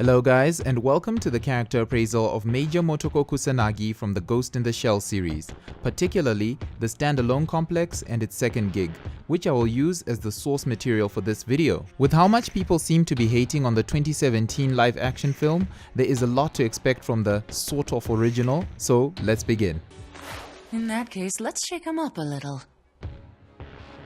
Hello guys, and welcome to the character appraisal of Major Motoko Kusanagi from the Ghost in the Shell series, particularly the standalone complex and its second gig, which I will use as the source material for this video. With how much people seem to be hating on the 2017 live action film, there is a lot to expect from the sort of original, so let's begin. In that case, let's shake him up a little.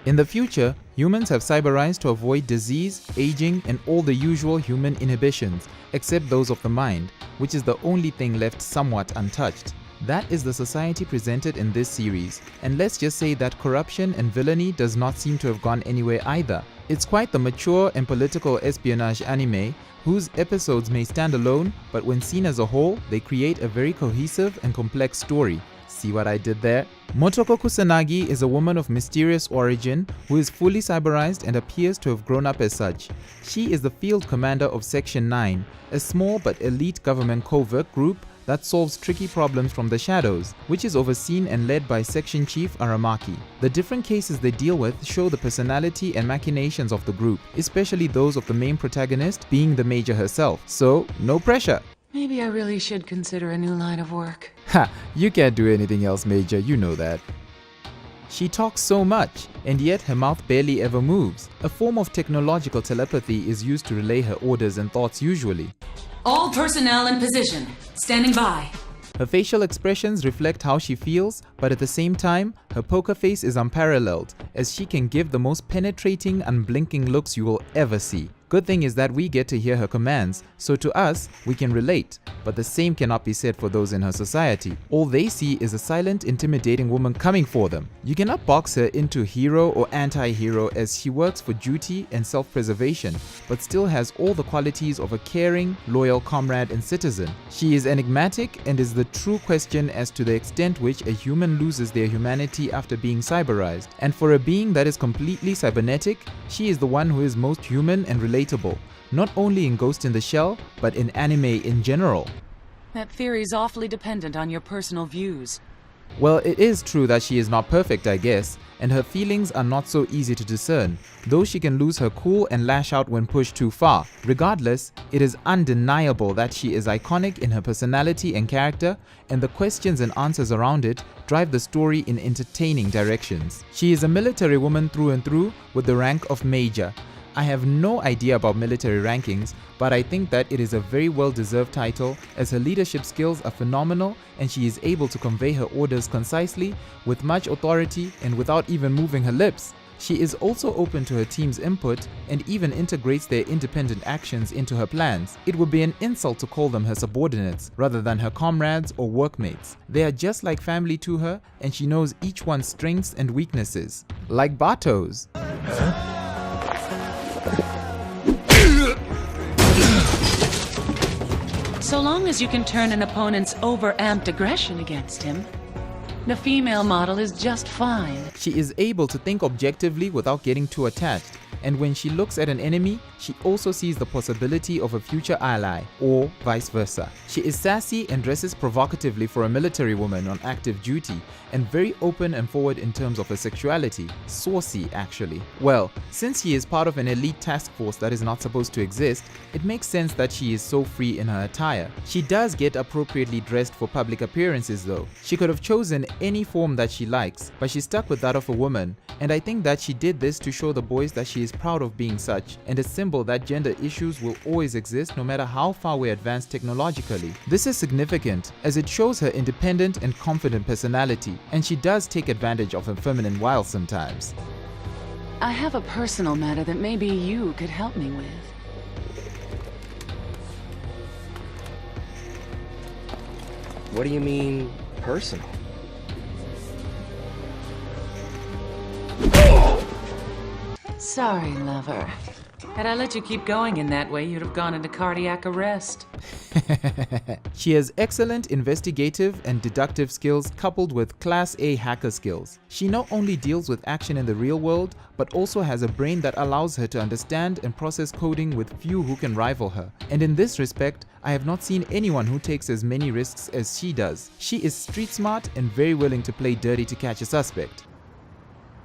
In the future, humans have cyberized to avoid disease, aging, and all the usual human inhibitions, except those of the mind, which is the only thing left somewhat untouched. That is the society presented in this series, and let's just say that corruption and villainy does not seem to have gone anywhere either. It's quite the mature and political espionage anime, whose episodes may stand alone, but when seen as a whole, they create a very cohesive and complex story. See what I did there? Motoko Kusanagi is a woman of mysterious origin who is fully cyberized and appears to have grown up as such. She is the field commander of Section 9, a small but elite government covert group that solves tricky problems from the shadows, which is overseen and led by Section Chief Aramaki. The different cases they deal with show the personality and machinations of the group, especially those of the main protagonist being the Major herself, so no pressure. Maybe I really should consider a new line of work. Ha! You can't do anything else, Major, you know that. She talks so much, and yet her mouth barely ever moves. A form of technological telepathy is used to relay her orders and thoughts usually. All personnel in position. Standing by. Her facial expressions reflect how she feels, but at the same time, her poker face is unparalleled, as she can give the most penetrating, unblinking looks you will ever see. Good thing is that we get to hear her commands, so to us, we can relate, but the same cannot be said for those in her society. All they see is a silent, intimidating woman coming for them. You cannot box her into hero or anti-hero, as she works for duty and self-preservation, but still has all the qualities of a caring, loyal comrade and citizen. She is enigmatic and is the true question as to the extent which a human loses their humanity after being cyberized. And for a being that is completely cybernetic, she is the one who is most human and relatable, not only in Ghost in the Shell, but in anime in general. That theory's awfully dependent on your personal views. Well, it is true that she is not perfect, I guess, and her feelings are not so easy to discern, though she can lose her cool and lash out when pushed too far. Regardless, it is undeniable that she is iconic in her personality and character, and the questions and answers around it drive the story in entertaining directions. She is a military woman through and through with the rank of Major. I have no idea about military rankings, but I think that it is a very well-deserved title, as her leadership skills are phenomenal and she is able to convey her orders concisely, with much authority and without even moving her lips. She is also open to her team's input and even integrates their independent actions into her plans. It would be an insult to call them her subordinates rather than her comrades or workmates. They are just like family to her, and she knows each one's strengths and weaknesses. Like Bato's. So long as you can turn an opponent's overamped aggression against him, the female model is just fine. She is able to think objectively without getting too attached, and when she looks at an enemy, she also sees the possibility of a future ally, or vice versa. She is sassy and dresses provocatively for a military woman on active duty, and very open and forward in terms of her sexuality. Saucy, actually. Well, since she is part of an elite task force that is not supposed to exist, it makes sense that she is so free in her attire. She does get appropriately dressed for public appearances though. She could have chosen any form that she likes, but she stuck with that of a woman, and I think that she did this to show the boys that she is proud of being such, and a symbol that gender issues will always exist no matter how far we advance technologically. This is significant, as it shows her independent and confident personality, and she does take advantage of her feminine wiles sometimes. I have a personal matter that maybe you could help me with. What do you mean, personal? Sorry, lover. Had I let you keep going in that way, you'd have gone into cardiac arrest. She has excellent investigative and deductive skills coupled with Class A hacker skills. She not only deals with action in the real world, but also has a brain that allows her to understand and process coding with few who can rival her. And in this respect, I have not seen anyone who takes as many risks as she does. She is street smart and very willing to play dirty to catch a suspect.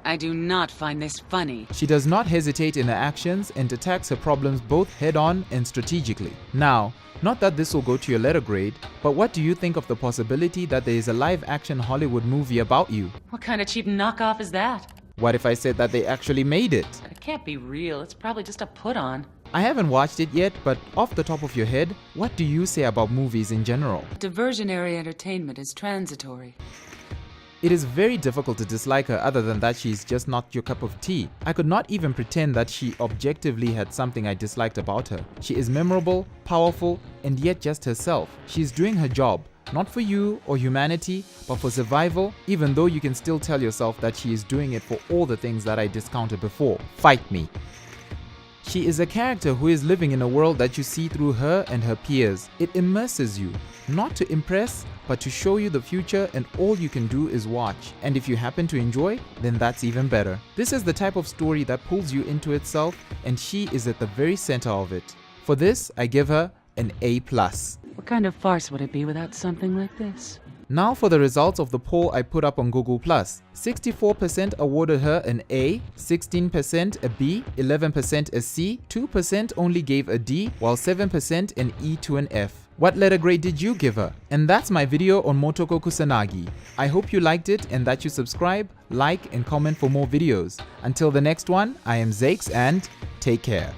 I do not find this funny. She does not hesitate in her actions and attacks her problems both head-on and strategically. Now, Not that this will go to your letter grade, but what do you think of the possibility that there is a live-action Hollywood movie about you? What kind of cheap knockoff is that? What if I said that they actually made it? It can't be real. It's probably just a put-on. I haven't watched it yet, but off the top of your head, what do you say about movies in general? Diversionary entertainment is transitory. It is very difficult to dislike her other than that she is just not your cup of tea. I could not even pretend that she objectively had something I disliked about her. She is memorable, powerful, and yet just herself. She is doing her job, not for you or humanity, but for survival, even though you can still tell yourself that she is doing it for all the things that I discounted before. Fight me. She is a character who is living in a world that you see through her and her peers. It immerses you, not to impress, but to show you the future, and all you can do is watch. And if you happen to enjoy, then that's even better. This is the type of story that pulls you into itself, and she is at the very center of it. For this, I give her an A+. What kind of farce would it be without something like this? Now for the results of the poll I put up on Google+. 64% awarded her an A, 16% a B, 11% a C, 2% only gave a D, while 7% an E to an F. What letter grade did you give her? And that's my video on Motoko Kusanagi. I hope you liked it and that you subscribe, like, and comment for more videos. Until the next one, I am Zakes and take care.